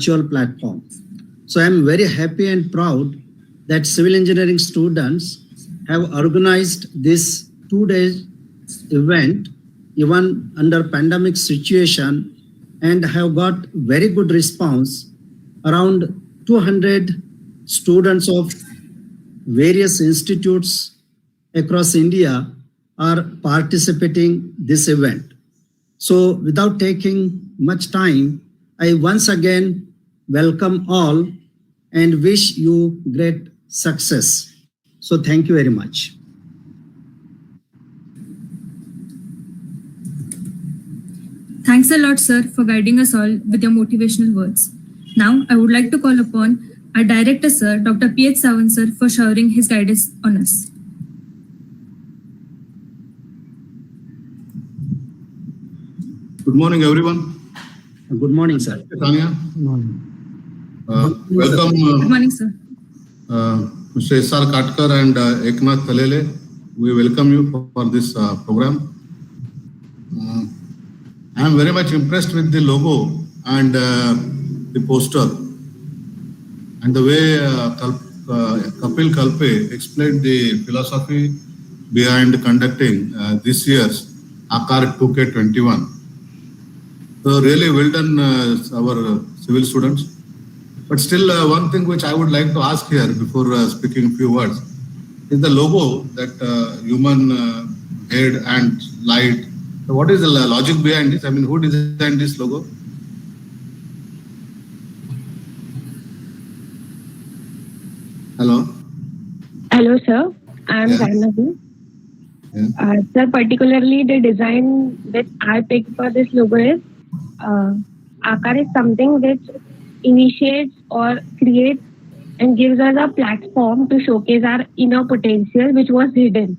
virtual platform. So I'm very happy and proud that civil engineering students have organized this 2 day event even under pandemic situation and have got very good response. Around 200 students of various institutes across India are participating this event. So without taking much time, I once again welcome all and wish you great success. So thank you very much. Thanks a lot, sir, for guiding us all with your motivational words. Now, I would like to call upon our director, sir, Dr. P.H. Sawant, sir, for showering his guidance on us. Good morning, everyone. Good morning, sir. Tanya. Good morning. Welcome, Good morning, sir. Mr. S.R. Katkar and Eknath Talele. We welcome you for this program. I am very much impressed with the logo and the poster and the way Kapil Kalpe explained the philosophy behind conducting this year's AACAR 2K21. So really well done, our civil students. But still, one thing which I would like to ask here before speaking a few words is the logo, that human head and light. So what is the logic behind this? I mean, who designed this logo? Hello. Hello, sir. I am Zainabi. Sir, particularly the design that I picked for this logo is AACAR is something which initiates or creates and gives us a platform to showcase our inner potential, which was hidden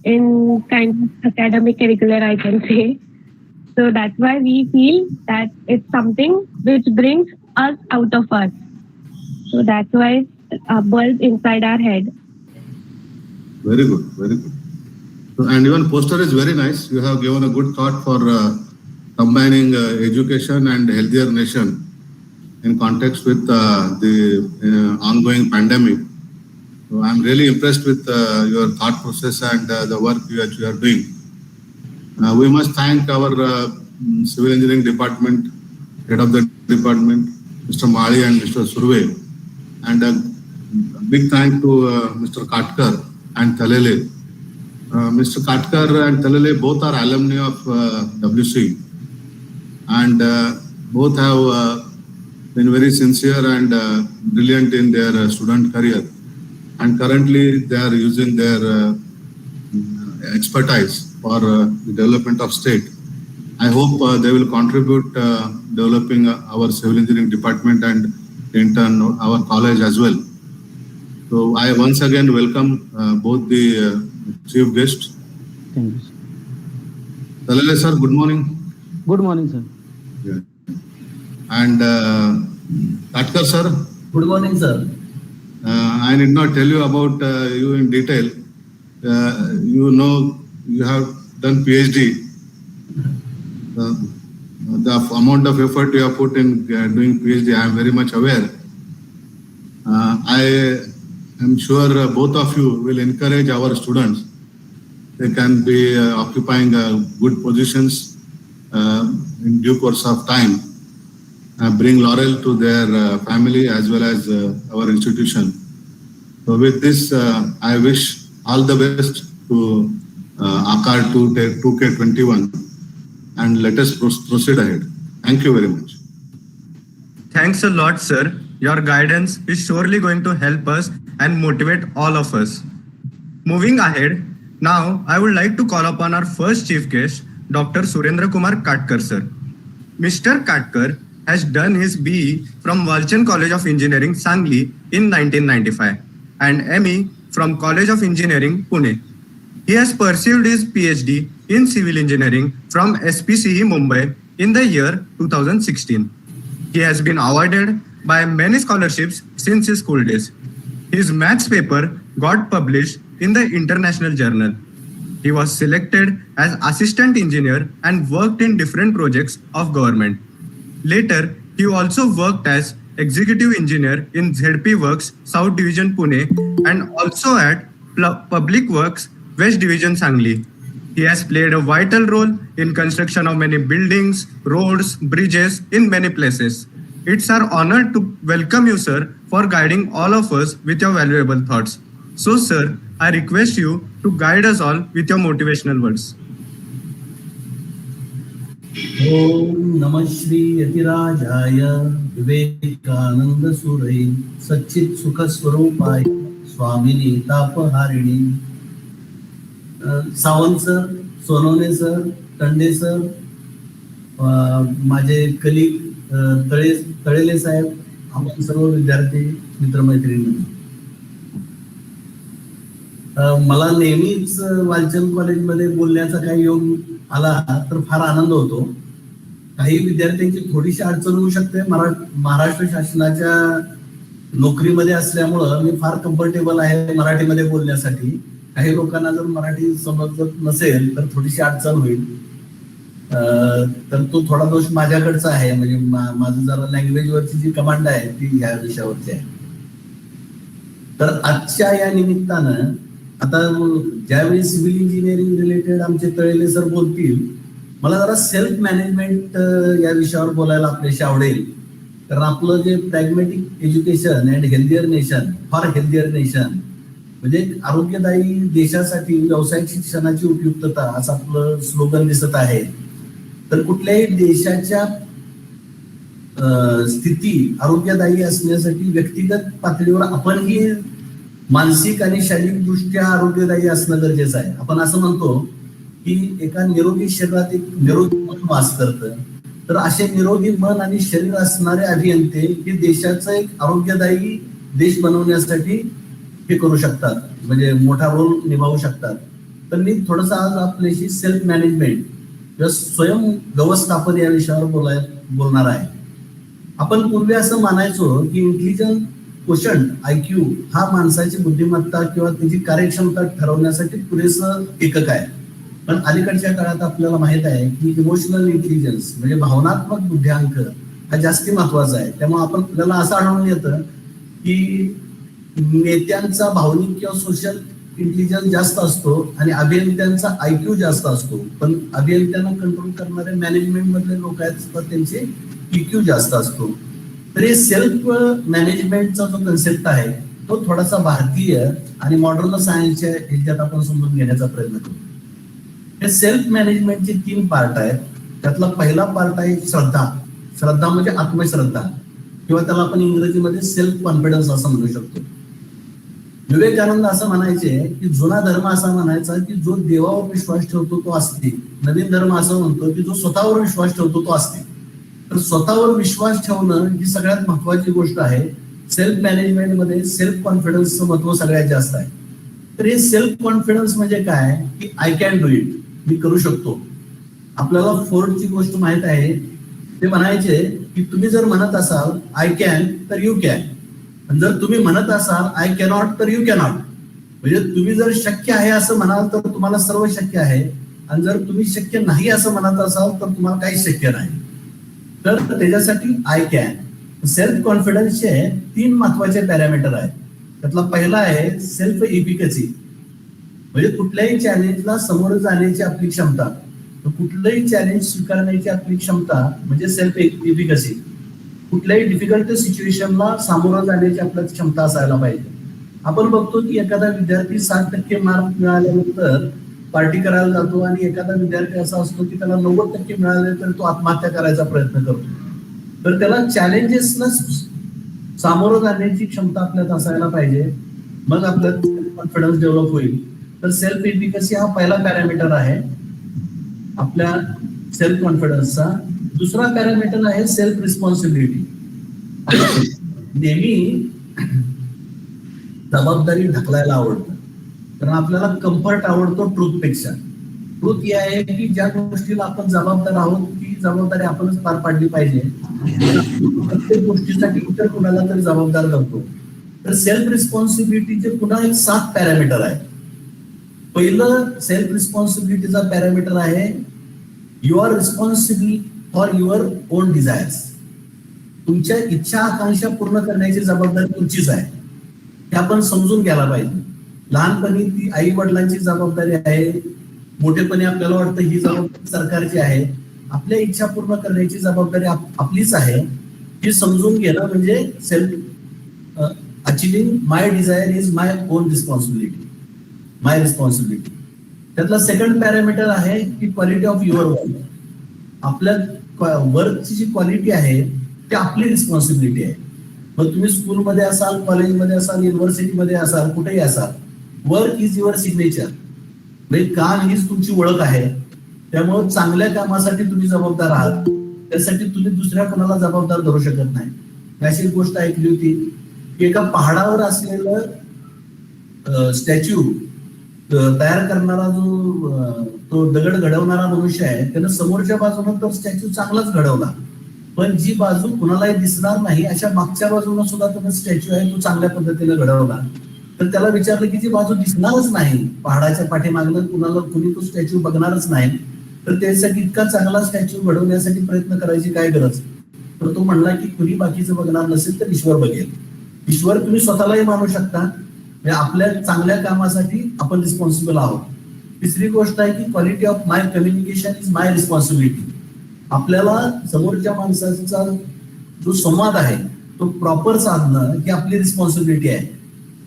in kind of academic curricular, I can say. So that's why we feel that it's something which brings us out of us. So that's why a bulb inside our head. Very good, very good. So, and even poster is very nice. You have given a good thought for combining education and healthier nation in context with the ongoing pandemic. So I'm really impressed with your thought process and the work that you are doing. We must thank our civil engineering department, head of the department, Mr. Mali and Mr. Surve, and a big thank to Mr. Katkar and Talele. Mr. Katkar and Talele both are alumni of WC, and both have been very sincere and brilliant in their student career. And currently they are using their expertise for the development of state. I hope they will contribute developing our civil engineering department and in turn our college as well. So I once again welcome both the chief guests. Thank you. Talele sir, good morning. Good morning, sir. Yeah. And Katkar sir. Good morning, sir. I need not tell you about you in detail. You know, you have done PhD. The amount of effort you have put in doing PhD, I am very much aware. I am sure both of you will encourage our students. They can be occupying good positions in due course of time. Bring laurel to their family as well as our institution. So with this, I wish all the best to AACAR 2K21 and let us proceed ahead. Thank you very much. Thanks a lot, sir. Your guidance is surely going to help us and motivate all of us. Moving ahead, now I would like to call upon our first chief guest, Dr. Surendra Kumar Katkar, sir. Mr. Katkar has done his BE from Walchand College of Engineering, Sangli in 1995 and ME from College of Engineering, Pune. He has pursued his PhD in Civil Engineering from SPCE Mumbai in the year 2016. He has been awarded by many scholarships since his school days. His maths paper got published in the International Journal. He was selected as assistant engineer and worked in different projects of government. Later, He also worked as executive engineer in ZP Works, South Division, Pune, and also at Public Works, West Division, Sangli. He has played a vital role in construction of many buildings, roads, bridges in many places. It's our honor to welcome you, sir, for guiding all of us with your valuable thoughts. So, sir, I request you to guide us all with your motivational words. ओम नमः श्री यतिराजाय विवेकानंद सुरई सच्चित सुख स्वरूपाय स्वामिनी तापहारिणी. Sawant sir, Sonawane sir, Tande sir, माझे colleague Talele साहेब, आपण सर्व विद्यार्थी मित्रमैत्रिणी. मला नेहमीच वालचंद कॉलेजमध्ये बोलण्याचा काही योग आला तर फार आनंद होतो. काही विद्यार्थ्यांची थोडीशी अडचण होऊ शकते. महाराष्ट्र शासनाच्या नोकरीमध्ये असल्यामुळं मी फार कम्फर्टेबल आहे मराठीमध्ये बोलण्यासाठी. काही लोकांना जर मराठी समजत नसेल तर थोडीशी अडचण होईल. तर तो थोडा दोष माझ्याकडचा आहे. म्हणजे माझं जरा लँग्वेजवरची जी कमांड आहे ती ह्या विषयावरची आहे. तर आजच्या या निमित्तानं आता ज्यावेळी सिव्हिल इंजिनिअरिंग रिलेटेड आमचे तळेले सर बोलतील, मला जरा सेल्फ मॅनेजमेंट या विषयावर बोलायला आपल्याशी आवडेल. कारण आपलं जे pragmatic education and healthier nation for healthier nation म्हणजे आरोग्यदायी देशासाठी व्यावसायिक शिक्षणाची उपयुक्तता असं आपलं स्लोगन दिसत आहे. तर कुठल्याही देशाच्या स्थिती आरोग्यदायी असण्यासाठी व्यक्तिगत पातळीवर आपणही मानसिक आणि शारीरिक दृष्ट्या आरोग्यदायी असणं गरजेचं आहे. आपण असं म्हणतो की एका निरोगी शरीरात एक निरोगी मन वास करतं. तर असे निरोगी मन आणि शरीर असणारे अभियंते हे देशाचं एक आरोग्यदायी देश बनवण्यासाठी हे करू शकतात, म्हणजे मोठा रोल निभावू शकतात. तर मी थोडंसं आज आपल्याशी सेल्फ मॅनेजमेंट किंवा स्वयं व्यवस्थापन या विषयावर बोलणार आहे. आपण पूर्वी असं मानायचो की इंटेलिजन्स क्वोशंट IQ हा माणसाची बुद्धिमत्ता किंवा त्याची कार्यक्षमता ठरवण्यासाठी पुरेसं एकक आहे. पण अलीकडच्या काळात आपल्याला माहित आहे की इमोशनल इंटेलिजन्स म्हणजे भावनात्मक बुद्ध्यांक हा जास्ती महत्वाचा आहे. त्यामुळे आपल्याला असं आढळून येतं की नेत्यांचा भावनिक किंवा सोशल इंटेलिजन्स जास्त असतो आणि अभियंत्यांचा IQ जास्त असतो. पण अभियंत्यांना कंट्रोल करणारे मॅनेजमेंट मधले लोक आहेत तर त्यांचे EQ जास्त असतो. तर हे सेल्फ मॅनेजमेंटचा जो कन्सेप्ट आहे तो थोडासा भारतीय आणि मॉडर्न सायन्सच्या ह्याच्यात आपण समजून घेण्याचा प्रयत्न करू. हे सेल्फ मॅनेजमेंटचे 3 पार्ट आहेत. त्यातला पहिला पार्ट आहे श्रद्धा. श्रद्धा म्हणजे आत्मश्रद्धा किंवा त्याला आपण इंग्रजीमध्ये सेल्फ कॉन्फिडन्स असं म्हणू शकतो. विवेकानंद असं म्हणायचे की जुना धर्म असा म्हणायचा की जो देवावर विश्वास ठेवतो तो आस्तिक. नवीन धर्म असं म्हणतो की जो स्वतःवर विश्वास ठेवतो तो आस्तिक. तर स्वतःवर विश्वास ठेवणं ही सगळ्यात महत्वाची गोष्ट आहे. सेल्फ मॅनेजमेंटमध्ये सेल्फ कॉन्फिडन्सचं महत्व सगळ्यात जास्त आहे. तर हे सेल्फ कॉन्फिडन्स म्हणजे काय की आय कॅन डू इट, मी करू शकतो. आपल्याला फोर्डची गोष्ट माहित आहे. ते म्हणायचे की तुम्ही जर म्हणत असाल आय कॅन तर यू कॅन, आणि जर तुम्ही म्हणत असाल आय कॅनॉट तर यू कॅनॉट. म्हणजे तुम्ही जर शक्य आहे असं म्हणाल तर तुम्हाला सर्व शक्य आहे, आणि जर तुम्ही शक्य नाही असं म्हणत असाल तर तुम्हाला काहीच शक्य नाही. तर त्याच्यासाठी आय कॅन. सेल्फ कॉन्फिडन्सचे 3 महत्वाचे पॅरामीटर आहेत. त्यातला पहिला आहे सेल्फ इफिकसी, म्हणजे कुठल्याही चॅलेंजला समोर जाण्याची आपली क्षमता. कुठलंही चॅलेंज स्वीकारण्याची आपली क्षमता म्हणजे सेल्फ इफिकसी. कुठल्याही डिफिकल्ट सिच्युएशनला सामोरं जाण्याची आपल्याला क्षमता असायला पाहिजे. आपण बघतो की एखादा विद्यार्थी 60% मार्क मिळाल्यानंतर पार्टी करायला जातो आणि एखादा विद्यार्थी असा असतो की त्याला 90% मिळाले तर तो आत्महत्या करायचा प्रयत्न करतो. तर त्याला चॅलेंजेसला सामोरं जाण्याची क्षमता आपल्यात असायला पाहिजे, मग आपल्यात कॉन्फिडन्स डेव्हलप होईल. तर सेल्फ एफिकसी हा पहिला पॅरामीटर आहे आपल्या सेल्फ कॉन्फिडन्सचा. दुसरा पॅरामीटर आहे सेल्फ रिस्पॉन्सिबिलिटी. नेहमी जबाबदारी ढकलायला आवडतं, कारण आपल्याला कम्फर्ट आवडतो ट्रूथ पेक्षा. ट्रूथ ही आहे की ज्या गोष्टीला आपण जबाबदार आहोत ती जबाबदारी आपणच पार पाडली पाहिजे. प्रत्येक गोष्टीसाठी इतर कुणाला तरी जबाबदार करतो. तर सेल्फ रिस्पॉन्सिबिलिटीचे पुन्हा एक 7 पॅरामीटर आहे. पहिलं सेल्फ रिस्पॉन्सिबिलिटीचा पॅरामीटर आहे you are responsible for your own desires. तुमच्या इच्छा आकांक्षा पूर्ण करण्याची जबाबदारी तुमचीच आहे, हे आपण समजून घ्यायला पाहिजे. लहानपणी ती आई वडिलांची जबाबदारी आहे, मोठेपणी आपल्याला वाटतं ही जबाबदारी सरकारची आहे. आपल्या इच्छा पूर्ण करण्याची जबाबदारी आपलीच आहे, हे समजून घेणं म्हणजे self achieving my desire is my own responsibility, my responsibility. त्यातला सेकंड पॅरामीटर आहे की क्वालिटी ऑफ युअर वर्क. आपल्या वर्कची जी क्वालिटी आहे ती आपली रिस्पॉन्सिबिलिटी आहे. मग तुम्ही स्कूलमध्ये असाल, कॉलेजमध्ये असाल, युनिव्हर्सिटीमध्ये असाल, कुठेही असाल, वर्क इज युअर सिग्नेचर. म्हणजे काम हीच तुमची ओळख आहे. त्यामुळे चांगल्या कामासाठी तुम्ही जबाबदार आहात, त्यासाठी तुम्ही दुसऱ्या कोणाला जबाबदार धरू शकत नाही. अशी एक गोष्ट ऐकली होती की एका पहाडावर असलेलं स्टॅच्यू तयार करणारा जो तो दगड घडवणारा मनुष्य आहे, त्यानं समोरच्या बाजूने तर स्टॅच्यू चांगलाच घडवला, पण जी बाजू कुणालाही दिसणार नाही अशा मागच्या बाजूने सुद्धा तो स्टॅच्यू आहे तो चांगल्या पद्धतीने घडवला. तर त्याला विचारलं की जी बाजू दिसणारच नाही, पहाडाच्या पाठीमागनं कुणी तो स्टॅच्यू बघणारच नाही, तर त्यासाठी इतका चांगला स्टॅच्यू घडवण्यासाठी प्रयत्न करायची काय गरज. तर तो म्हणला की कुणी बाकीचं बघणार नसेल तर ईश्वर बघेल. ईश्वर तुम्ही स्वतःलाही मानू शकता, म्हणजे आपल्या चांगल्या कामासाठी आपण रिस्पॉन्सिबल आहोत. तिसरी गोष्ट आहे की quality of my communication is my responsibility. आपल्याला समोरच्या माणसाचा जो संवाद आहे तो प्रॉपर साधणं ही आपली रिस्पॉन्सिबिलिटी आहे.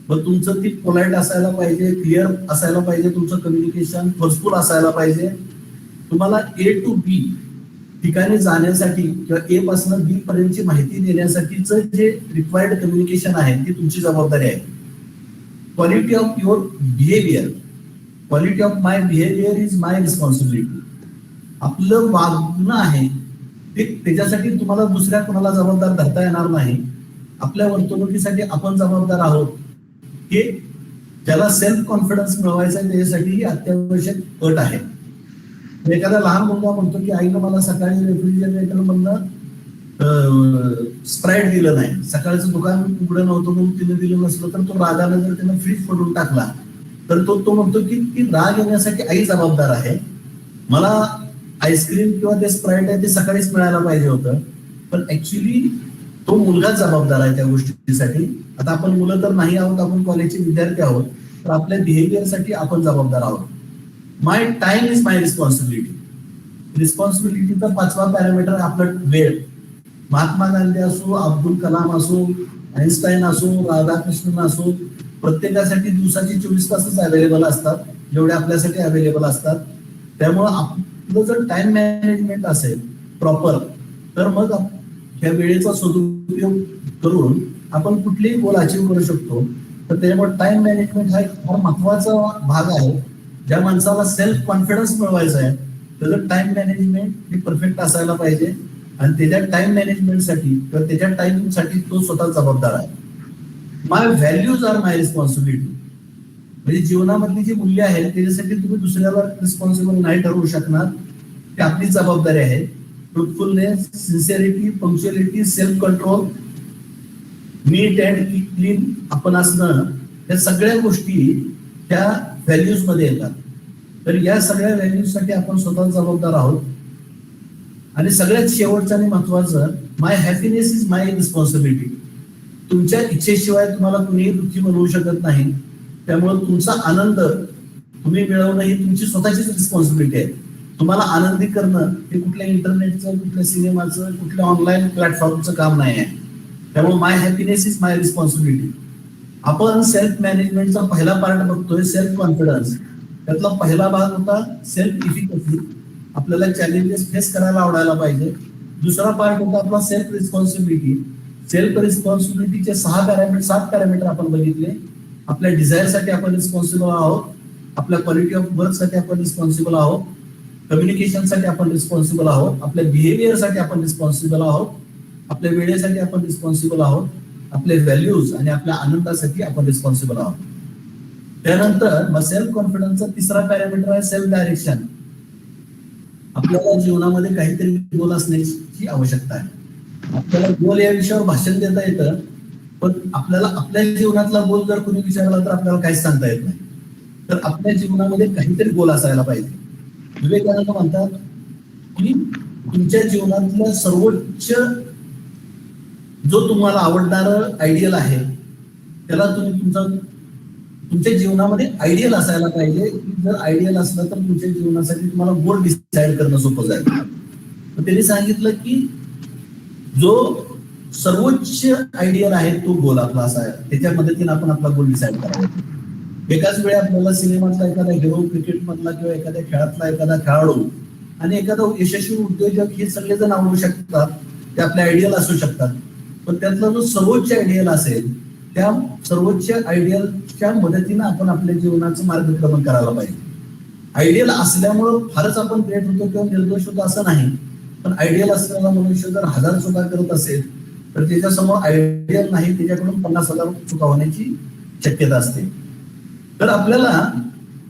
मग तुमचं ती पोलाइट असायला पाहिजे, क्लिअर असायला पाहिजे, तुमचं कम्युनिकेशन फोर्सफुल असायला पाहिजे. तुम्हाला ए टू बी ठिकाणी जाण्यासाठी किंवा ए पासून बी पर्यंतची माहिती देण्यासाठीचं जे रिक्वायर्ड कम्युनिकेशन आहे ती तुमची जबाबदारी आहे. Quality of your behaviour, quality of my behaviour is my responsibility. आपलं वागणं आहे ते त्याच्यासाठी तुम्हाला दुसऱ्या कोणाला जबाबदार धरता येणार नाही. आपल्या वर्तणुकीसाठी आपण जबाबदार आहोत. हे ज्याला सेल्फ कॉन्फिडन्स मिळवायचा आहे त्याच्यासाठी ही अत्यावश्यक अट आहे. एखादा लहान मुलगा म्हणतो की आईनं मला सकाळी रेफ्रिजरेटर मधनं स्प्राईट दिलं नाही, सकाळचं दुकान उघडं नव्हतं म्हणून तिने दिलं नसलं तर तो रागानं जर त्यानं फ्रीज फोडून टाकला तर तो म्हणतो की ती राग येण्यासाठी आई जबाबदार आहे. मला आईस्क्रीम किंवा ते स्प्राईट आहे ते सकाळीच मिळायला पाहिजे होतं, पण ऍक्च्युली तो मुलगाच जबाबदार आहे त्या गोष्टीसाठी. आता आपण मुलं तर नाही आहोत, आपण कॉलेजचे विद्यार्थी आहोत, तर आपल्या बिहेवियरसाठी आपण जबाबदार आहोत. My time is my responsibility. रिस्पॉन्सिबिलिटीचा 5वा पॅरामीटर आहे आपला वेळ. महात्मा गांधी असो, अब्दुल कलाम असो, आईन्स्टाईन असो, राधाकृष्णन असो, प्रत्येकासाठी दिवसाची 24 तासच अवेलेबल असतात जेवढे आपल्यासाठी अवेलेबल असतात. त्यामुळं आपलं जर टाइम मॅनेजमेंट असेल प्रॉपर तर मग ह्या वेळेचा सदुपयोग करून आपण कुठलेही गोल अचीव्ह करू शकतो. तर त्याच्यामुळे टाइम मॅनेजमेंट हा एक फार महत्वाचा भाग आहे. ज्या माणसाला सेल्फ कॉन्फिडन्स मिळवायचा आहे त्याचं टाइम मॅनेजमेंट हे परफेक्ट असायला पाहिजे आणि त्याच्या टाइम मॅनेजमेंटसाठी किंवा त्याच्या टाइमसाठी तो स्वतः जबाबदार आहे. माय व्हॅल्यूज आर माय रिस्पॉन्सिबिलिटी. म्हणजे जीवनामधली जी मूल्य आहेत त्याच्यासाठी तुम्ही दुसऱ्याला रिस्पॉन्सिबल नाही ठरवू शकणार, ती आपली जबाबदारी आहे. Truthfulness, sincerity, punctuality, self control, neat and clean आपण असणं, या सगळ्या गोष्टी त्या व्हॅल्यूज मध्ये येतात. तर या सगळ्या व्हॅल्यूजसाठी आपण स्वतः जबाबदार आहोत. आणि सगळ्यात शेवटचं आणि महत्वाचं, माय हॅपीनेस इज माय रिस्पॉन्सिबिलिटी. तुमच्या इच्छेशिवाय तुम्हाला कुणीही दुःखी बनवू शकत नाही. त्यामुळे तुमचा आनंद तुम्ही मिळवणं ही तुमची स्वतःचीच रिस्पॉन्सिबिलिटी आहे. तुम्हाला आनंदी करणं हे कुठल्या इंटरनेटचं, कुठल्या सिनेमाचं, कुठल्या ऑनलाईन प्लॅटफॉर्मचं काम नाही आहे. त्यामुळे माय हॅपीनेस इज माय रिस्पॉन्सिबिलिटी. आपण सेल्फ मॅनेजमेंटचा पहिला पार्ट बघतोय सेल्फ कॉन्फिडन्स. त्यातला पहिला भाग होता सेल्फ इफिकसी. आपल्याला चॅलेंजेस फेस करायला आवडायला पाहिजे. दुसरा पार्ट होता आपला सेल्फ रिस्पॉन्सिबिलिटी. सेल्फ रिस्पॉन्सिबिलिटीचे 7 पॅरामीटर आपण बघितले. आपल्या डिझायरसाठी आपण रिस्पॉन्सिबल आहोत, आपल्या क्वालिटी ऑफ वर्कसाठी आपण रिस्पॉन्सिबल आहोत, कम्युनिकेशनसाठी आपण रिस्पॉन्सिबल आहोत, आपल्या बिहेवियरसाठी आपण रिस्पॉन्सिबल आहोत, आपल्या वेळेसाठी आपण रिस्पॉन्सिबल आहोत, आपले व्हॅल्यूज आणि आपल्या आनंदासाठी आपण रिस्पॉन्सिबल आहोत. त्यानंतर मग सेल्फ कॉन्फिडन्सचा 3रा पॅरामीटर आहे सेल्फ डायरेक्शन. आपल्याला जीवनामध्ये काहीतरी गोल असण्याची आवश्यकता आहे. आपल्याला गोल या विषयावर भाषण देता येतं, पण आपल्याला आपल्या जीवनातला गोल जर कोणी विचारला तर आपल्याला काहीच सांगता येत नाही. तर आपल्या जीवनामध्ये काहीतरी गोल असायला पाहिजे. विवेकानंद म्हणतात की तुमच्या जीवनातलं सर्वोच्च जो तुम्हाला आवडणारं आयडियल आहे त्याला तुम्ही तुमच्या जीवनामध्ये आयडियल असायला पाहिजे. जर आयडियल असलं तर तुमच्या जीवनासाठी तुम्हाला गोल डिसाईड करणं सोपं जाईल. तर त्यांनी सांगितलं की जो सर्वोच्च आयडियल आहे तो गोल आपला असा आहे, त्याच्या मदतीने आपण आपला गोल डिसाईड करावा. एकाच वेळी आपल्याला सिनेमातला एखादा हिरो, क्रिकेटमधला किंवा एखाद्या खेळातला एखादा खेळाडू आणि एखादा यशस्वी उद्योजक हे सगळेजण आवडू शकतात, ते आपले आयडियल असू शकतात. पण त्यातला जो सर्वोच्च आयडियल असेल त्या सर्वोच्च आयडियलच्या मदतीने आपण आपल्या जीवनाचं मार्गक्रमण करायला पाहिजे. आयडियल असल्यामुळं फारच आपण ग्रेट होतो किंवा निर्दोष होतो असं नाही, पण आयडियल असलेला मनुष्य जर 1000 चुका करत असेल तर त्याच्यासमोर आयडियल नाही, त्याच्याकडून 50,000 चुका होण्याची शक्यता असते. तर आपल्याला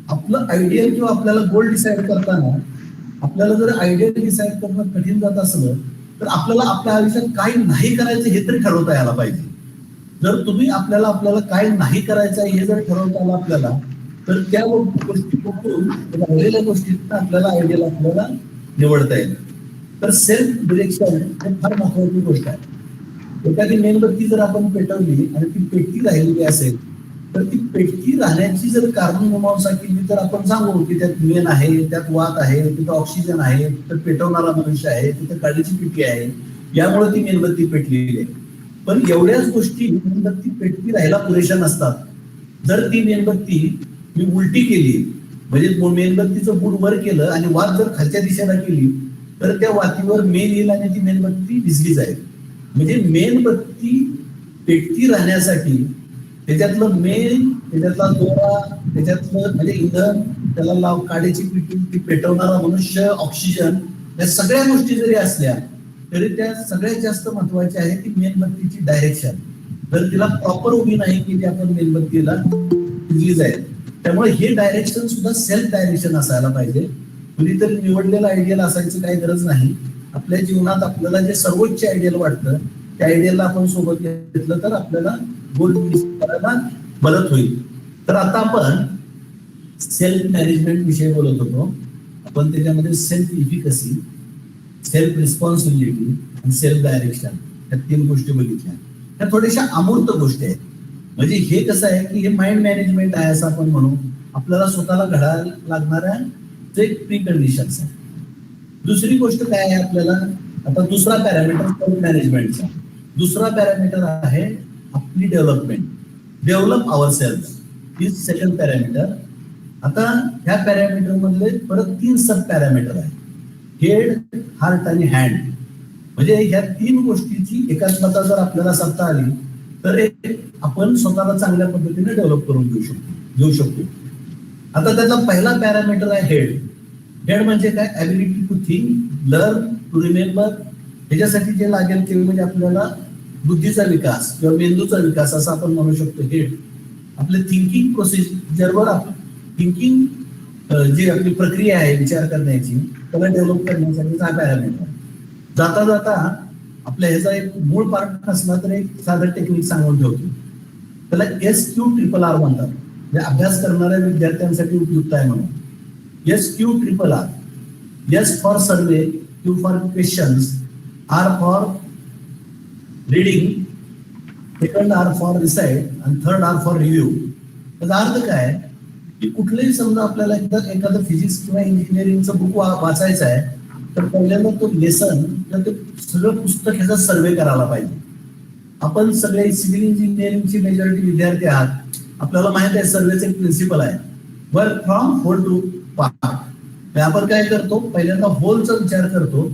आपलं आयडियल किंवा आपल्याला गोल डिसाईड करताना आपल्याला जर आयडियल डिसाईड करणं कठीण जात असलं तर आपल्याला आपल्या आयुष्यात काय नाही करायचं हे तरी ठरवता यायला पाहिजे. जर तुम्ही आपल्याला काय नाही करायचं हे जर ठरवता आलं आपल्याला तर त्या गोष्टी बघून राहिलेल्या गोष्टीत आपल्याला आयडियल आपल्याला निवडता येईल. तर सेल्फ डिरेक्शन हे फार महत्वाची गोष्ट आहे. एखादी मेणबत्ती जर आपण पेटवली आणि ती पेटती राहिलेली असेल तर ती पेटती राहण्याची जर कारण मीमांसा केली तर आपण सांगू की त्यात मेण आहे, त्यात वात आहे, तिथं ऑक्सिजन आहे, तिथं पेटवणारा मनुष्य आहे, तिथं काडीची पिठी आहे, यामुळे ती मेणबत्ती पेटलेली आहे. पण एवढ्याच गोष्टी मेणबत्ती पेटती राहायला पुरेशा नसतात. जर ती मेणबत्ती मी उलटी केली म्हणजे मेणबत्तीचं बुड वर केलं आणि वात जर खालच्या दिशेला केली तर त्या वातीवर मेण येईल आणि ती मेणबत्ती भिजली जाईल. म्हणजे मेणबत्ती पेटती राहण्यासाठी त्याच्यातलं मेण, त्याच्यातला दोरा, त्याच्यातलं म्हणजे इंधन, त्याला काडीची पिठी, ती पेटवणारा मनुष्य, ऑक्सिजन, या सगळ्या गोष्टी जरी असल्या तरी त्या सगळ्यात जास्त महत्वाची आहे ती मेणबत्तीची डायरेक्शन. जर तिला प्रॉपर उभी नाही केली आपण मेणबत्तीला भिजली जाईल. त्यामुळे हे डायरेक्शन सुद्धा सेल्फ डायरेक्शन असायला पाहिजे. कुणीतरी निवडलेलं आयडियल असायची काही गरज नाही. आपल्या जीवनात आपल्याला जे सर्वोच्च आयडियल वाटतं त्या आयडियलला आपण सोबत घेतलं तर आपल्याला गोल करायला मदत होईल. तर आता आपण सेल्फ मॅनेजमेंट विषयी बोलत होतो. आपण त्याच्यामध्ये सेल्फ इफिकसी, सेल्फ रिस्पॉन्सिबिलिटी आणि सेल्फ डायरेक्शन या 3 गोष्टी बघितल्या. ह्या थोड्याशा अमूर्त गोष्टी आहेत. म्हणजे हे कसं आहे की हे माइंड मॅनेजमेंट आहे असं आपण म्हणू. आपल्याला स्वतःला घडायला लागणाऱ्या जे प्री कंडिशन्स आहे. दुसरी गोष्ट काय आहे आपल्याला, आता दुसरा पॅरामीटर सेल्फ मॅनेजमेंटचा दुसरा पॅरामीटर आहे आपली development. Develop our self is second parameter. आता ह्या पॅरामीटर मधले परत 3 सब पॅरामीटर आहे, हेड, हार्ट आणि हँड. म्हणजे ह्या 3 गोष्टीची एकात्मता जर आपल्याला साधता आली तर आपण स्वतःला चांगल्या पद्धतीने डेव्हलप करून घेऊ शकतो. आता त्याचा पहिला पॅरामीटर आहे हेड. हेड म्हणजे काय, ability to think, learn, to remember. ह्याच्यासाठी जे लागेल ते म्हणजे आपल्याला बुद्धीचा विकास किंवा मेंदूचा विकास असं आपण म्हणू शकतो. हेड आपले थिंकिंग प्रोसिजरवर थिंकिंग जी आपली प्रक्रिया आहे विचार करण्याची त्याला डेव्हलप करण्यासाठी हा पॅरामीटर. जाता जाता आपल्या ह्याचा एक मूळ पार्ट नसला तर एक साधं टेक्निक सांगून ठेवतो. त्याला SQRRR म्हणतात. म्हणजे अभ्यास करणाऱ्या विद्यार्थ्यांसाठी उपयुक्त आहे म्हणून. SQRRR. S for survey, Q for questions, R for reading, second R for recite आणि थर्ड R फॉर रिव्ह्यू. त्याचा अर्थ काय की कुठलंही समजा आपल्याला एखादं फिजिक्स किंवा इंजिनिअरिंगचं बुक वाचायचं आहे तर पहिल्यांदा तो लेसन किंवा ते सगळं पुस्तक ह्याचा सर्वे करायला पाहिजे. आपण सगळे सिव्हिल इंजिनिअरिंगची मेजॉरिटी विद्यार्थी आहात. आपल्याला माहित आहे सर्वेचे एक प्रिन्सिपल आहे, work from whole to part. आपण काय करतो, पहिल्यांदा होलचा विचार करतो.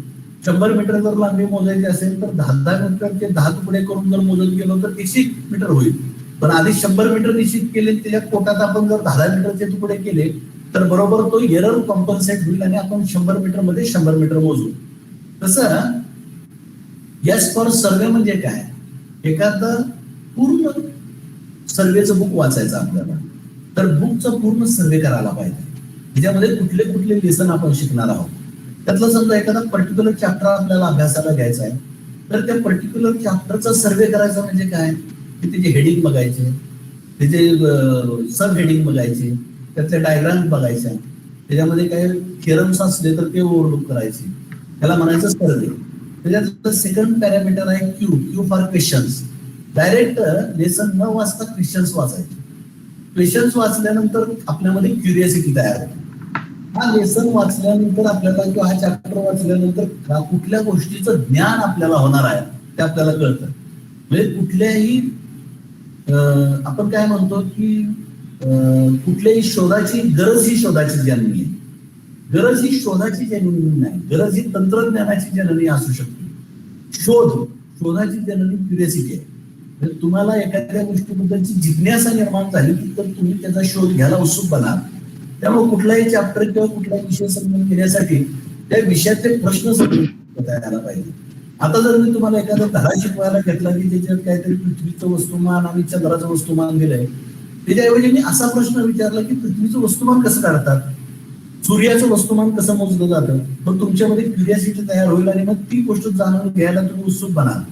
100 मीटर जर लांबी मोजायची असेल तर 10 मीटरचे 10 तुकडे करून जर मोजत गेलो तर 100 मीटर होईल. पण आधी 100 मीटर निश्चित केले, त्याच्या पोटात आपण जर 10 मीटरचे तुकडे केले तर बरोबर तो एरर कॉम्पन्सेट होईल आणि आपण 100 मीटर मध्ये 100 मीटर मोजू. तसं यस फॉर सर्वे म्हणजे काय, एखादं पूर्ण सर्वेचं बुक वाचायचं आपल्याला तर बुकचा पूर्ण सर्वे करायला पाहिजे. त्याच्यामध्ये कुठले कुठले लेसन आपण शिकणार आहोत. त्यातलं समजा एखादा पर्टिक्युलर चॅप्टर आपल्याला अभ्यासाला घ्यायचा आहे तर त्या पर्टिक्युलर चॅप्टरचा सर्वे करायचा म्हणजे काय की त्याचे हेडिंग बघायचे, त्याचे सब हेडिंग बघायचे, त्यातले डायग्राम बघायच्या, त्याच्यामध्ये काही थिअरम्स असले तर ते ओव्हरलुक करायचे. त्याला म्हणायचं सर्वे. त्याच्यात सेकंड पॅरामीटर आहे Q for questions. Direct lesson न वाचता क्वेश्चन्स वाचायचे. क्वेश्चन्स वाचल्यानंतर आपल्यामध्ये क्युरियोसिटी तयार होते. हा लेसन वाचल्यानंतर आपल्याला किंवा हा चॅप्टर वाचल्यानंतर कुठल्या गोष्टीचं ज्ञान आपल्याला होणार आहे ते आपल्याला कळतं. म्हणजे कुठल्याही आपण काय म्हणतो की कुठल्याही शोधाची गरज ही शोधाची जननी आहे. गरज ही शोधाची जननी नाही, गरज ही तंत्रज्ञानाची जननी असू शकते. शोधाची जननी क्युरियोसिटी आहे. तुम्हाला एखाद्या गोष्टीबद्दलची जिज्ञासा निर्माण झाली तर तुम्ही त्याचा शोध घ्यायला उत्सुक बनाल. त्यामुळे कुठलाही चॅप्टर किंवा कुठलाही विषय समजून घेण्यासाठी त्या विषयाचे प्रश्न समजायला पाहिजे. आता जर मी तुम्हाला एखादा धडा शिकवायला घेतला की ज्याच्यात काहीतरी पृथ्वीचं वस्तुमान आणि चंद्राचं वस्तुमान दिलंय, त्याच्याऐवजी मी असा प्रश्न विचारला की पृथ्वीचं वस्तुमान कसं काढतात, सूर्याचं वस्तुमान कसं मोजलं जातं, मग तुमच्यामध्ये क्युरियोसिटी तयार होईल आणि मग ती गोष्ट जाणून घ्यायला तुम्ही उत्सुक बनाल.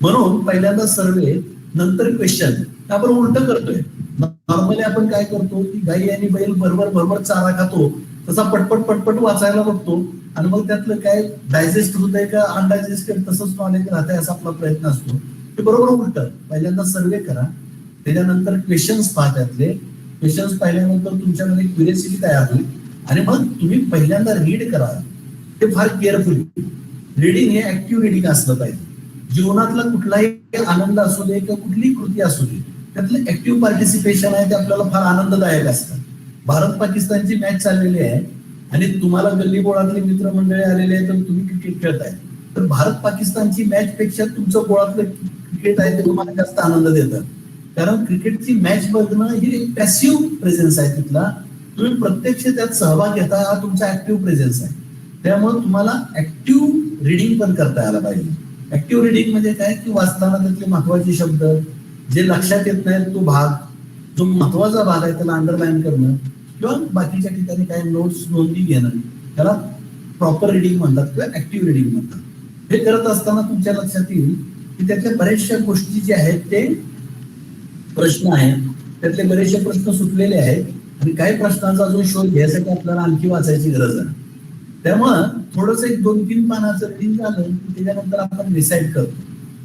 म्हणून पहिल्यांदा सर्वे, नंतर क्वेश्चन. आपण उलट करतोय. नॉर्मली आपण काय करतो की गाई आणि बैल बरोबर चारा खातो तसा पटपट वाचायला बघतो आणि मग त्यातलं काय डायजेस्ट होत आहे का अनडायजेस्टेड तसंच नॉलेज राहतंय असा आपला प्रयत्न असतो. ते बरोबर उलट. पहिल्यांदा सर्वे करा, त्याच्यानंतर क्वेश्चन्स पहा. त्यातले क्वेश्चन्स पाहिल्यानंतर तुमच्यामध्ये क्युरियोसिटी तयार होईल आणि मग तुम्ही पहिल्यांदा रीड करा. ते फार केअरफुली. रीडिंग हे ऍक्टिव्ह रीडिंग असलं पाहिजे. जीवनातला कुठलाही आनंद असू दे किंवा कुठलीही कृती असू दे त्यातलं ऍक्टिव्ह पार्टिसिपेशन आहे ते आपल्याला फार आनंददायक असतं. भारत पाकिस्तानची मॅच चाललेली आहे आणि तुम्हाला गल्ली बोळातले मित्रमंडळी आलेले आहेत तर तुम्ही क्रिकेट खेळताय, तर भारत पाकिस्तानची मॅच पेक्षा तुमचं बोळातलं क्रिकेट आहे ते तुम्हाला जास्त आनंद देतं. कारण क्रिकेटची मॅच बघणं ही एक पॅसिव्ह प्रेझेन्स आहे तिथला. तुम्ही प्रत्यक्ष त्यात सहभाग घेता हा तुमचा ऍक्टिव्ह प्रेझेन्स आहे. त्यामुळे तुम्हाला ऍक्टिव्ह रिडिंग पण करता यायला पाहिजे. ऍक्टिव्ह रिडिंग म्हणजे काय की वाचताना त्यातले महत्वाचे शब्द जे लक्षात येत नाहीत तो भाग, जो महत्वाचा भाग आहे त्याला अंडरलाईन करणं किंवा बाकीच्या ठिकाणी काही नोट्स नोंदी घेणं, त्याला प्रॉपर रिडिंग म्हणतात किंवा ऍक्टिव्ह रिडिंग म्हणतात. हे करत असताना तुमच्या लक्षात येईल की त्यातल्या बऱ्याचशा गोष्टी जे आहेत ते प्रश्न आहेत, त्यातले बरेचसे प्रश्न सुटलेले आहेत आणि काही प्रश्नांचा अजून शोध घ्यायसाठी आपल्याला आणखी वाचायची गरज आहे. त्यामुळं थोडंसं एक 2-3 पानाचं रिडिंग झालं की त्याच्यानंतर आपण डिसाईड करतो.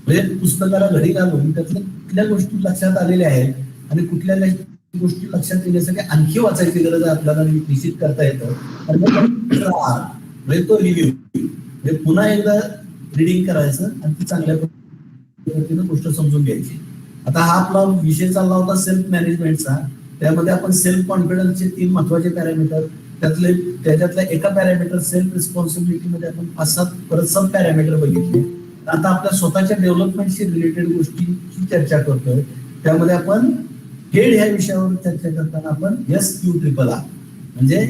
म्हणजे पुस्तकाला घडी घालून त्यातल्या कुठल्या गोष्टी लक्षात आलेल्या आहेत आणि कुठल्या गोष्टी लक्षात येण्यासाठी आणखी वाचायची गरज आहे आपल्याला निश्चित करता येतं. आणि म्हणजे तो रिव्ह्यू म्हणजे पुन्हा एकदा रिडिंग करायचं आणि ती चांगल्या पद्धतीनं गोष्ट समजून घ्यायची. आता हा आपला विषय चालला होता सेल्फ मॅनेजमेंटचा. त्यामध्ये आपण सेल्फ कॉन्फिडन्सचे 3 महत्वाचे पॅरामीटर, त्याच्यातल्या एका पॅरामीटर सेल्फ रिस्पॉन्सिबिलिटी मध्ये आपण 5-7 परत सब पॅरामीटर बघितले. आता आपल्या स्वतःच्या डेव्हलपमेंटशी रिलेटेड गोष्टीची चर्चा करतोय. त्यामध्ये आपण हेड ह्या विषयावर चर्चा करताना आपण SQRRR म्हणजे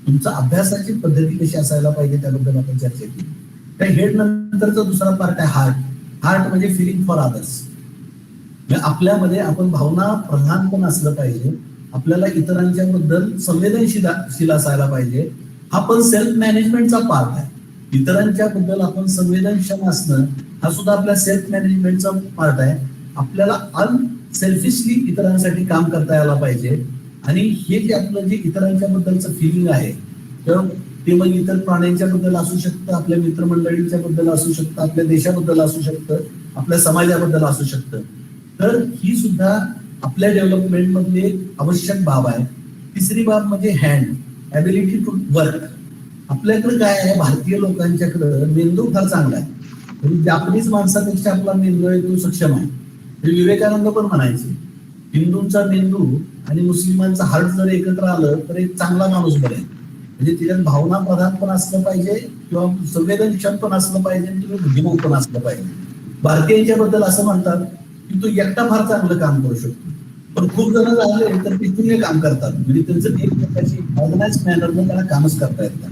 तुमचा अभ्यासाची पद्धती कशी असायला पाहिजे त्याबद्दल आपण चर्चा केली. त्या हेड नंतरचा दुसरा पार्ट आहे हार्ट म्हणजे फिलिंग फॉर अदर्स. आपल्यामध्ये आपण भावना प्रधान पण असलं पाहिजे. आपल्याला इतरांच्या बद्दल संवेदनशील असायला पाहिजे. हा पण सेल्फ मॅनेजमेंटचा पार्ट आहे. इतरांच्या बद्दल आपण संवेदनशील असणं हा सुद्धा आपल्या सेल्फ मॅनेजमेंटचा पार्ट आहे. आपल्याला अनसेल्फिशली इतरांसाठी काम करता यायला पाहिजे. आणि हे जे आपलं जे इतरांच्या बद्दलचं फिलिंग आहे ते मग इतर प्राण्यांच्या बद्दल असू शकतं, आपल्या मित्रमंडळींच्या बद्दल असू शकतं, आपल्या देशाबद्दल असू शकतं, आपल्या समाजाबद्दल असू शकतं. तर ही सुद्धा आपल्या डेव्हलपमेंट मधली एक आवश्यक बाब आहे. तिसरी बाब म्हणजे हँड ॲबिलिटी टू वर्क. आपल्याकडे काय आहे, भारतीय लोकांच्याकडे मेंदू फार चांगला आहे. म्हणजे जापनीज माणसापेक्षा आपला मेंदू आहे तो सक्षम आहे. विवेकानंद पण म्हणायचे हिंदूंचा मेंदू आणि मुस्लिमांचा हार्ट जर एकत्र आलं तर एक चांगला माणूस बनेल. म्हणजे तिच्यात भावना प्रधान पण असलं पाहिजे किंवा संवेदनशील पण असलं पाहिजे आणि तुम्ही बुद्धिमान पण असलं पाहिजे. भारतीयांच्या बद्दल असं म्हणतात की तो एकटा फार चांगलं काम करू शकतो, पण खूप जण झाले तर ते शून्य काम करतात. म्हणजे त्यांचं एक प्रकारची ऑर्गनाइज मॅनरनं त्याला कामच करता येतात.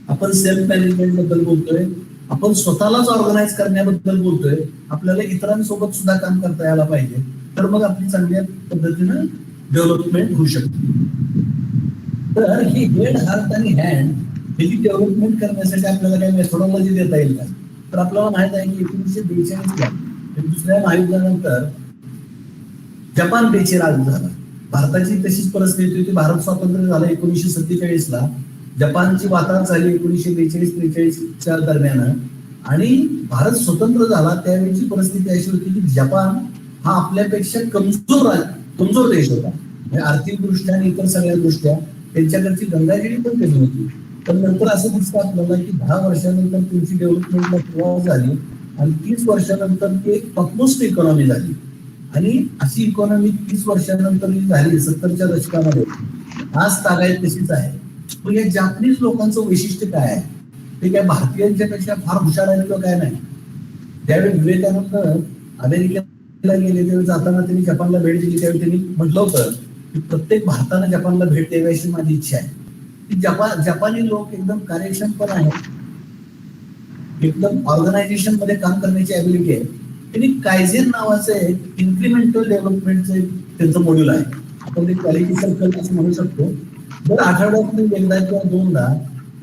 आपण सेल्फ मॅनेजमेंट बद्दल बोलतोय, आपण स्वतःलाच ऑर्गनाइज करण्याबद्दल बोलतोय. आपल्याला इतरांसोबत सुद्धा काम करता यायला पाहिजे. तर मग आपली चांगल्या पद्धतीनं डेव्हलपमेंट होऊ शकते. तर ही हेड हार्ट आणि हँड ही डेव्हलपमेंट करण्यासाठी आपल्याला काही मेथोडॉलॉजी देता येईल का? तर आपल्याला माहित आहे की 1942 ला दुसऱ्या महायुद्धानंतर जपान बेचिराग झाला. भारताची तशीच परिस्थिती होती. भारत स्वातंत्र्य झालं 1947 ला. जपानची वाताहत झाली 1942-43 दरम्यान. आणि भारत स्वतंत्र झाला त्यावेळीची परिस्थिती अशी होती की जपान हा आपल्यापेक्षा कमजोर देश होता. म्हणजे आर्थिक दृष्ट्या आणि इतर सगळ्या दृष्ट्या त्यांच्याकडची गंगागिरी पण कमी होती. पण नंतर असं दिसतं आपल्याला की 10 वर्षानंतर त्यांची डेव्हलपमेंटला सुरुवात झाली आणि 30 वर्षानंतर ते टॉपमोस्ट इकॉनॉमी झाली. आणि अशी इकॉनॉमी 30 वर्षानंतर जी झाली 70च्या दशकामध्ये आज तागायत तशीच आहे. पण या जापनीज लोकांचं वैशिष्ट्य काय आहे? ते काय भारतीयांच्या पेक्षा फार हुशार आहेत किंवा काय नाही. त्यावेळी विवेकानंद अमेरिकेला गेले त्यावेळी जाताना त्यांनी जपानला भेट दिली त्यावेळी त्यांनी म्हटलं होतं की प्रत्येक भारतानं जपानला भेट द्यावी अशी माझी इच्छा आहे. जपानी लोक एकदम कार्यक्षम पण आहेत, एकदम ऑर्गनायझेशन मध्ये काम करण्याची ऍबिलिटी आहे. त्यांनी कायझेन नावाचं एक इन्क्रिमेंटल डेव्हलपमेंटचं त्यांचं मॉड्यूल आहे. आपण ते क्वालिटी सर्कल असं म्हणू शकतो. दर आठवड्यात एकदा किंवा दोनदा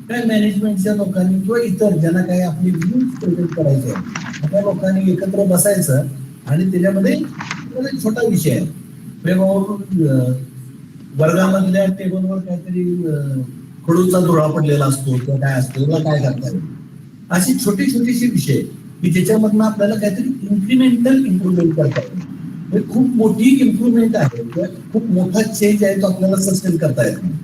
काय मॅनेजमेंटच्या लोकांनी किंवा इतर ज्यांना काय आपली व्ह्यूज प्रेझेंट करायचे आहे त्या लोकांनी एकत्र बसायचं आणि त्याच्यामध्ये एक छोटा विषय आहे. वर्गामधल्या टेबलवर काहीतरी खडूचा धुळा पडलेला असतो किंवा काय असतो त्याला काय करता येईल अशी छोटीशी विषय की ज्याच्यामधनं आपल्याला काहीतरी इन्क्रिमेंटल इम्प्रुव्हमेंट करता येईल. खूप मोठी इम्प्रुव्हमेंट आहे किंवा खूप मोठा चेंज आहे तो आपल्याला सस्टेन करता येत नाही.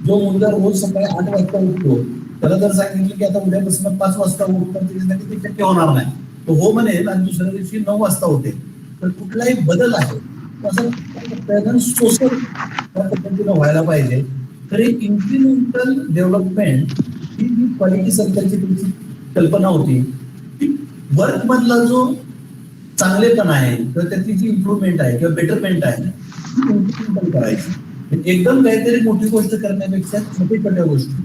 जो मुलगा रोज सकाळी 8 वाजता उठतो त्याला जर सांगितलं की आता उद्यापासून 5 वाजता उठतो त्याच्यासाठी ते शक्य होणार नाही. तो हो म्हणेल आणि दुसऱ्या दिवशी 9 वाजता उठेल. तर कुठलाही बदल आहे असं सोशल त्या पद्धतीनं व्हायला पाहिजे. तर एक इन्क्रिमेंटल डेव्हलपमेंट ही जी क्वालिटी सर्कलची तुमची कल्पना होती ती वर्क मधला जो चांगलेपणा आहे किंवा त्याची जी इम्प्रुव्हमेंट आहे किंवा बेटरमेंट आहे ती इम्प्रुव्हमेंट करायची. एकदम काहीतरी मोठी गोष्ट करण्यापेक्षा छोट्या गोष्टी.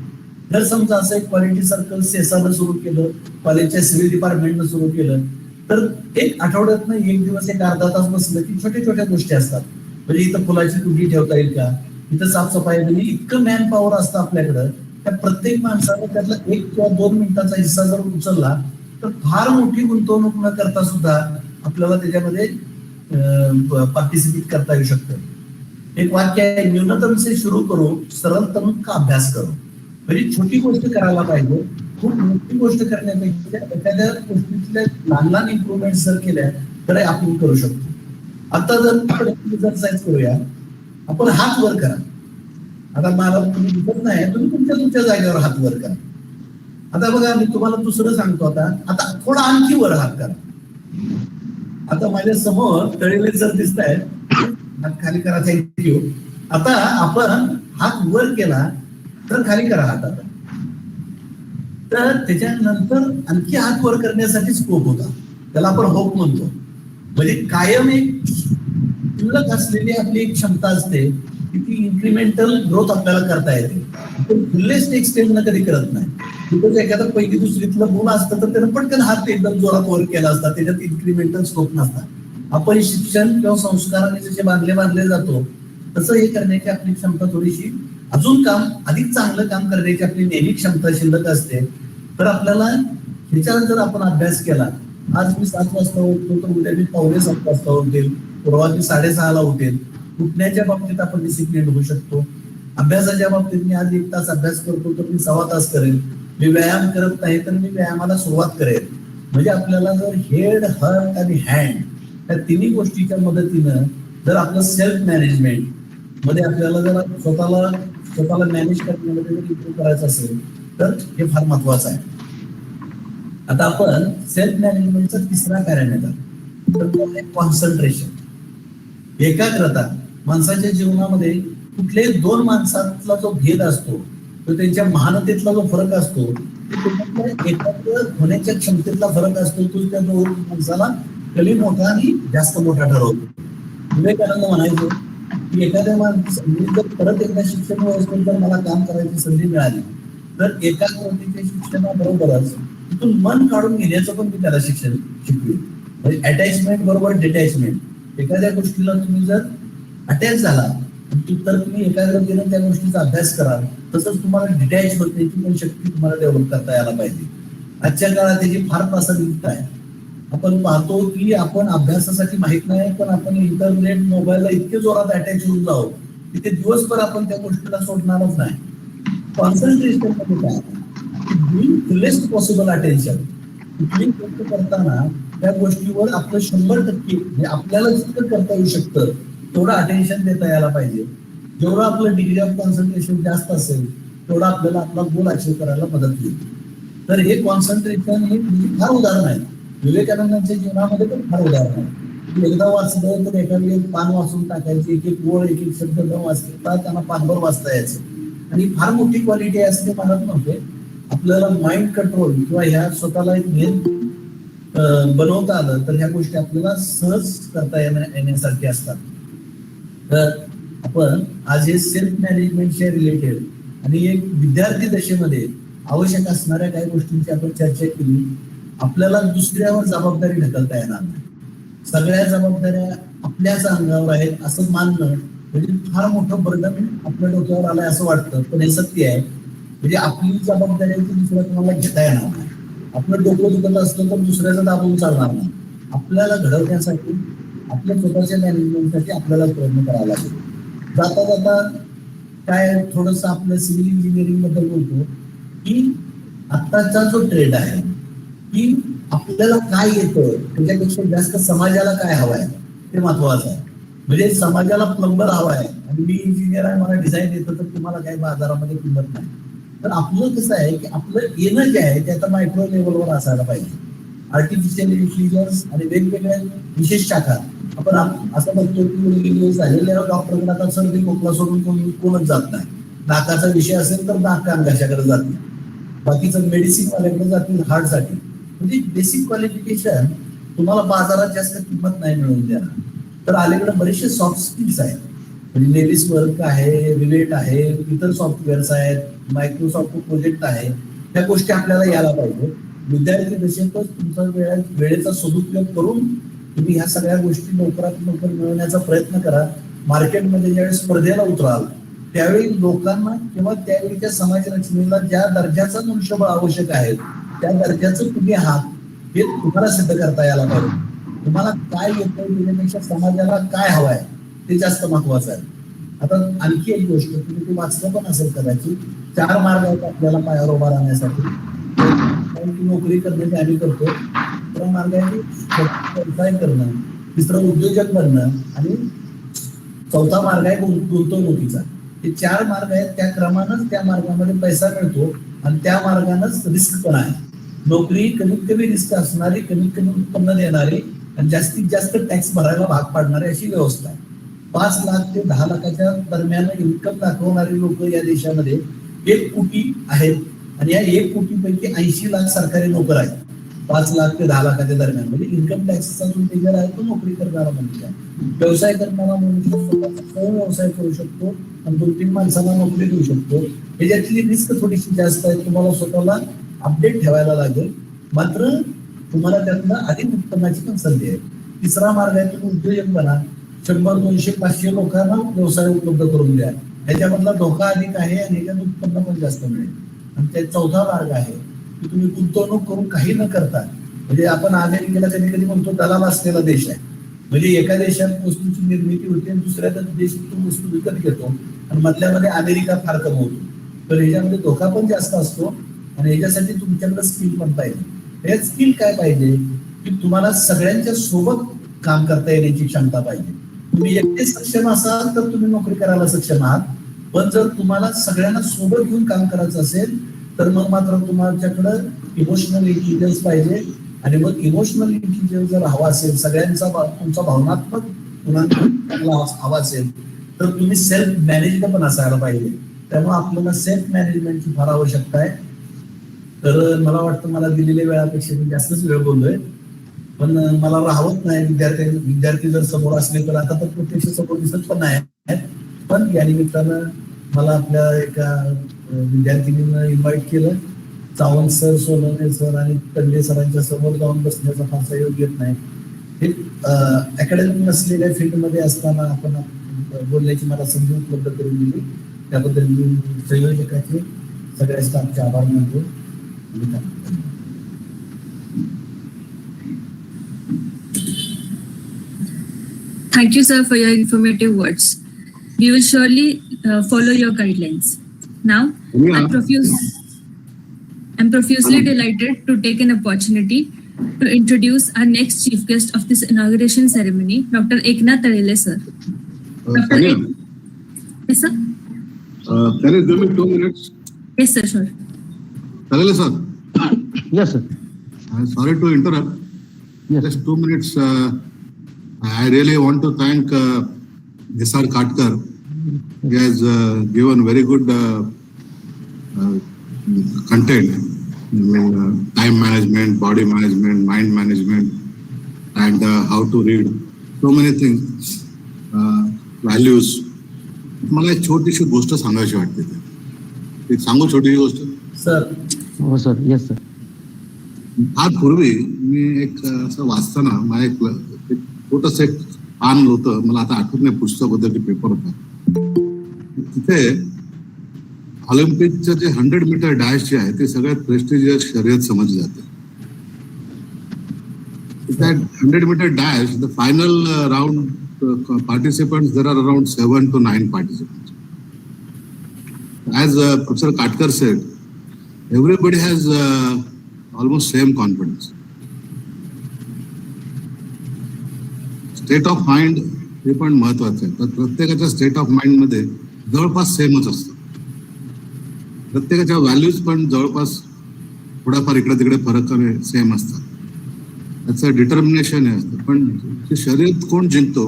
जर समजा असं एक क्वालिटी सर्कल सेसानं सुरू केलं, कॉलेजच्या सिव्हिल डिपार्टमेंटनं सुरू केलं तर एक आठवड्यातनं एक दिवस एक अर्धा तास बसलं की छोट्या गोष्टी असतात. म्हणजे इथं फुलाची कुंडी ठेवता येईल का, इथं साफसफाई म्हणजे इतकं मॅन पॉवर असतं आपल्याकडं त्या प्रत्येक माणसानं त्यातला 1 किंवा 2 मिनिटाचा हिस्सा जर उचलला तर फार मोठी गुंतवणूक न करता सुद्धा आपल्याला त्याच्यामध्ये पार्टिसिपेट करता येऊ शकतं. एक वाक्य आहे, न्यूनतम से शुरू करो सरलतम का अभ्यास करो. म्हणजे छोटी गोष्ट करायला पाहिजे. खूप मोठी गोष्ट करण्यापेक्षा एखाद्या गोष्टीतल्या लहान इम्प्रुव्हमेंट जर केल्या तर आपण करू शकतो. आता जर आपण एक्सरसाइज करूया, आपण हात वर करा. आता मला तुम्ही दिसत नाही, तुम्ही तुमच्या जागेवर हात वर करा. आता बघा मी तुम्हाला दुसरं सांगतो. आता थोडा आणखी वर हात करा. आता माझ्या समोर तळेले जर दिसत आहेत हात खाली करा. थँक्यू. आता आपण हात वर केला तर खाली करा हात. आता तर त्याच्यानंतर आणखी हात वर करण्यासाठी स्कोप होता, त्याला आपण होप म्हणतो. म्हणजे कायम एक शिल्लक असलेली आपली एक क्षमता असते की ती इन्क्रिमेंटल ग्रोथ आपल्याला करता येते. पण फुल्लेस्ट एक्सटेंड कधी करत नाही. तिथं एखादा पहिली दुसरीतलं गुण असतं तर त्यानं पटकन हात एकदम जोरात वर केला असता, त्याच्यात इन्क्रिमेंटल स्कोप नसता. आपण शिक्षण किंवा संस्काराने जसे बांधले जातो तसं हे करण्याची आपली क्षमता थोडीशी अजून अधिक चांगलं काम करण्याची आपली नेहमी क्षमता शिल्लक असते. तर आपल्याला ह्याच्यावर जर आपण अभ्यास केला, आज मी 7 वाजता उठतो तर उद्या मी 5:45 वाजता उठेल, परवा मी 6:30ला उठेल. उठण्याच्या बाबतीत आपण डिसिप्लिन होऊ शकतो. अभ्यासाच्या बाबतीत मी आज 1 तास अभ्यास करतो तर मी 1.25 तास करेल. मी व्यायाम करत नाही तर मी व्यायामाला सुरुवात करेल. म्हणजे आपल्याला जर हेड, हार्ट आणि हँड या तिन्ही गोष्टीच्या मदतीनं जर आपलं सेल्फ मॅनेजमेंट मध्ये आपल्याला जर स्वतःला मॅनेज करण्यामध्ये जर इम्प्रूव्ह करायचं असेल तर हे फार महत्वाचं आहे. आता आपण सेल्फ मॅनेजमेंटचा 3रा पॅरामीटर तर तो आहे कॉन्सन्ट्रेशन, एकाग्रता. माणसाच्या जीवनामध्ये कुठल्याही 2 माणसातला जो भेद असतो तो त्यांच्या महानतेतला जो फरक असतो त्याच्यातल्या एकाग्र होण्याच्या क्षमतेतला फरक असतो तो त्या 2 माणसाला कमी मोठा आणि जास्त मोठा ठरवतो. विवेकानंद म्हणायचो की एखाद्या माणसाने जर परत एकदा शिक्षण व्यवस्थेत जर मला काम करायची संधी मिळाली तर एकाग्रतेच्या शिक्षणाबरोबरच तिथून मन काढून घेण्याचं पण मी त्याला शिक्षण शिकवेन. म्हणजे अटॅचमेंट बरोबर डिटॅचमेंट. एखाद्या गोष्टीला तुम्ही जर अटॅच झाला तर तुम्ही एकाग्रतेने त्या गोष्टीचा अभ्यास कराल, तसंच तुम्हाला डिटॅच होण्याची पण शक्ती तुम्हाला डेव्हलप करता यायला पाहिजे. आजच्या काळात त्याची फार प्रासंगिकता आहे. आपण पाहतो की आपण अभ्यासासाठी माहित नाही पण आपण इंटरनेट मोबाईलला इतके जोरात अटॅच होऊन जाऊ की ते दिवसभर आपण त्या गोष्टीला सोडणारच नाही. कॉन्सन्ट्रेशन मध्ये काय फुलेस्ट पॉसिबल अटेन्शन. कुठलीही गोष्ट करताना त्या गोष्टीवर आपलं 100% म्हणजे आपल्याला जितकं करता येऊ शकतं तेवढं अटेन्शन देता यायला पाहिजे. जेवढं आपलं डिग्री ऑफ कॉन्सन्ट्रेशन जास्त असेल तेवढं आपल्याला आपला गोल अचीव करायला मदत होईल. तर हे कॉन्सन्ट्रेशन हे फार उदाहरण आहे. विवेकानंदांच्या जीवनामध्ये पण फार उदाहरण आहे. एकदा वाचलं तर एखादी एक पान वाचून टाकायची, एक एक ओळ, एक एक शब्द न वाचता त्यांना पानभर वाचता यायचं. आणि फार मोठी क्वालिटी आहे असं ते म्हणत नव्हते. आपल्याला माइंड कंट्रोल किंवा ह्या स्वतःला एक मेन बनवता आलं तर ह्या गोष्टी आपल्याला सहज करता येण्यासारख्या असतात. तर आपण आज हे सेल्फ मॅनेजमेंटच्या रिलेटेड आणि एक विद्यार्थी दशेमध्ये आवश्यक असणाऱ्या काही गोष्टींची आपण चर्चा केली. आपल्याला दुसऱ्यावर जबाबदारी ढकलता येणार नाही. सगळ्या जबाबदाऱ्या आपल्याच अंगावर आहेत असं मानणं म्हणजे फार मोठं बर्डन आपल्या डोक्यावर आलंय असं वाटतं. पण हे सत्य आहे. म्हणजे आपली जबाबदारी आहे ती दुसऱ्या तुम्हाला घेता येणार नाही. आपलं डोकं दुखत असलं तर दुसऱ्याचं दाबून चालणार नाही. आपल्याला घडवण्यासाठी आपल्या स्वतःच्या मॅनेजमेंटसाठी आपल्याला प्रयत्न करावा लागेल. जाता जाता काय थोडस आपलं सिव्हिल इंजिनिअरिंग बद्दल बोलतो की आत्ताचा जो ट्रेंड आहे की आपल्याला काय येतं त्याच्यापेक्षा जास्त समाजाला काय हवंय ते महत्वाचं आहे. म्हणजे समाजाला प्लंबर हवाय आणि मी इंजिनियर आहे मला डिझाईन येतं तर तुम्हाला काही बाजारामध्ये किंमत नाही. तर आपलं कसं आहे की आपलं येणं जे आहे ते आता मायक्रो लेवलवर असायला पाहिजे. आर्टिफिशियल इंटेलिजन्स आणि वेगवेगळ्या विशेष शाखा आपण असं बघतो की झालेल्या डॉक्टरकडे आता सर्दी खोकला सोडून कोणच जात नाही. नाकाचा विषय असेल तर नाक कान घशाकडे जात नाही. बाकीचं मेडिसिन वाल्याकडे जातील हार्टसाठी. म्हणजे बेसिक क्वालिफिकेशन तुम्हाला बाजारात जास्त किंमत नाही मिळवून देणार. तर अलीकडे बरेचसे सॉफ्ट स्किल्स आहेत. म्हणजे नेव्हिस वर्क आहे, रिलेट आहे, इतर सॉफ्टवेअर्स आहेत, मायक्रोसॉफ्ट प्रोजेक्ट आहे. त्या गोष्टी आपल्याला यायला पाहिजे. विद्यार्थी दशेतच तुमचा वेळेचा सदुपयोग करून तुम्ही ह्या सगळ्या गोष्टी लवकरात लवकर मिळवण्याचा प्रयत्न करा. मार्केटमध्ये ज्यावेळी स्पर्धेला उतराल त्यावेळी लोकांना किंवा त्यावेळीच्या समाज रचनेला ज्या दर्जाचं मनुष्यबळ आवश्यक आहे त्या दर्जाचं तुम्ही आहात हे तुम्हाला सिद्ध करता यायला पाहिजे. तुम्हाला काय येतं त्याच्यापेक्षा समाजाला काय हवंय ते जास्त महत्वाचं आहे. आता आणखी एक गोष्ट तुम्ही ते वाचलं पण असेल कदाचित. 4 मार्ग आहेत आपल्याला पायावर उभा राहण्यासाठी. नोकरी करणे ते आम्ही करतो. दुसरा मार्ग आहे व्यवसाय करणं, तिसरं उद्योजक बनणं आणि चौथा मार्ग आहे गुंतवणुकीचा. हे 4 मार्ग आहेत. त्या क्रमानंच त्या मार्गामध्ये पैसा मिळतो आणि त्या मार्गानंच रिस्क पण आहे. नोकरी कमीत कमी रिस्क असणारी, कमीत कमी उत्पन्न देणारी आणि जास्तीत जास्त टॅक्स भरायला भाग पाडणारी अशी व्यवस्था आहे. 5 लाख ते 10 लाखाच्या दरम्यान इन्कम दाखवणारी लोक या देशामध्ये 1 कोटी आहेत आणि या 1 कोटीपैकी 80 लाख सरकारी नोकर आहेत. 5 लाख ते 10 लाखाच्या दरम्यान म्हणजे इन्कम टॅक्सचा जो फिगर आहे तो नोकरी करणारा मनुष्य आहे. व्यवसाय करणारा मनुष्य व्यवसाय करू शकतो आणि 2-3 माणसांना नोकरी देऊ शकतो. याच्यातली रिस्क थोडीशी जास्त आहे. तुम्हाला स्वतःला अपडेट ठेवायला लागेल. मात्र तुम्हाला त्यातनं अधिक उत्पन्नाची पण संधी आहे. तिसरा मार्ग आहे तुम्ही उद्योजक बना. 100, 200, 500 लोकांना व्यवसाय उपलब्ध करून द्या. ह्याच्यामधला धोका अधिक आहे आणि ह्याच्यात उत्पन्न पण जास्त मिळेल. आणि त्या चौथा मार्ग आहे की तुम्ही गुंतवणूक करून काही न करता म्हणजे आपण अमेरिकेला कधी कधी म्हणतो दलाल असलेला देश आहे. म्हणजे एका देशात वस्तूची निर्मिती होते आणि दुसऱ्या देशात तो वस्तू विकत घेतो आणि मधल्यामध्ये अमेरिका फार कमवतो. तर ह्याच्यामध्ये धोका पण जास्त असतो आणि ह्याच्यासाठी तुमच्याकडे स्किल पण पाहिजे. हे स्किल काय पाहिजे की तुम्हाला सगळ्यांच्या सोबत काम करता येण्याची क्षमता पाहिजे. तुम्ही एकटे सक्षम असाल तर तुम्ही नोकरी करायला सक्षम आहात. पण जर तुम्हाला सगळ्यांना सोबत घेऊन काम करायचं असेल तर मग मात्र तुमच्याकडं इमोशनल इंटेलिजन्स पाहिजे. आणि मग इमोशनल इंटेलिजन्स जर हवा असेल, सगळ्यांचा तुमचा भावनात्मक हवा असेल तर तुम्ही सेल्फ मॅनेज्ड पण असायला पाहिजे. त्यामुळे आपल्याला सेल्फ मॅनेजमेंटची फार आवश्यकता आहे. तर मला वाटतं मला दिलेल्या वेळापेक्षा मी जास्तच वेळ बोललोय पण मला राहत नाही. विद्यार्थी जर समोर असले तर आता तर प्रत्यक्ष समोर दिसत पण नाही. पण या निमित्तानं मला आपल्या एका विद्यार्थिनीनं इन्व्हाइट केलं. सावंत सर, सोनवणे सर आणि कंडे सरांच्या समोर जाऊन बसण्याचा फारसा योग येत नाही. हे अकॅडमिक नसलेल्या फील्डमध्ये असताना आपण बोलण्याची मला संधी उपलब्ध करून दिली. त्याबद्दल मी संयोजकाचे सगळ्या स्टाफचे आभार मानतो. Thank you, sir, for your informative words. We will surely follow your guidelines. Now, Yeah. I profuse. I'm profusely delighted to take an opportunity to introduce our next chief guest of this inauguration ceremony, Dr. Eknath Talele, sir. Dr. Can Yes, sir? you give me 2 minutes? Yes, sir, sure. Talele sir, Yes, sir. I'm sorry to interrupt. Yes. Just 2 minutes. I really want to thank S.R. Katkar. He has given very good content. I mean, time management, body management, mind management, and how to read. So many things. Values. मला एक छोटीशी गोष्ट सांगायची वाटते. एक सांगू छोटीशी गोष्ट. सर हो सर. Yes sir. आज पूर्वी मी एक असं वाचताना मला एक छोटस एक पान होतं, मला आता आठवत नाही पुस्तक होतं की पेपर होता. तिथे ऑलिम्पिकचं जे 100 मीटर डॅश जे आहे ते सगळ्यात प्रेस्टिजियस शर्यत समजली जाते. त्या 100 metre dash the final round participants, there are around 7 to 9 participants. As Professor Katkar said, everybody has almost same confidence. State of mind हे पण महत्वाचं आहे. तर प्रत्येकाच्या स्टेट ऑफ माइंड मध्ये जवळपास सेमच असतं. प्रत्येकाच्या व्हॅल्यूज पण जवळपास थोडाफार इकडे तिकडे फरक सेम असतात. त्याचं डिटर्मिनेशन हे असतं. पण जे शर्यत कोण जिंकतो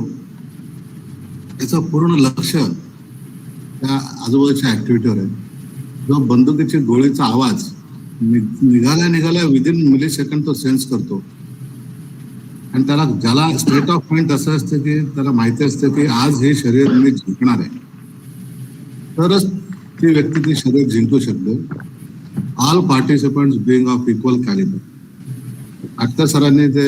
त्याचं पूर्ण लक्ष त्या आजूबाजूच्या ऍक्टिव्हिटीवर आहे. जो बंदुकीची गोळीचा आवाज निघाल्या विदिन मिली सेकंड तो सेन्स करतो. आणि त्याला ज्याला स्टेट ऑफ माइंड असं असतं की त्याला माहिती असतं की आज हे शर्यत मी जिंकणार आहे, तरच ती व्यक्ती ती शर्यत जिंकू शकते. All participants being of equal calibre. Katkar सरांनी ते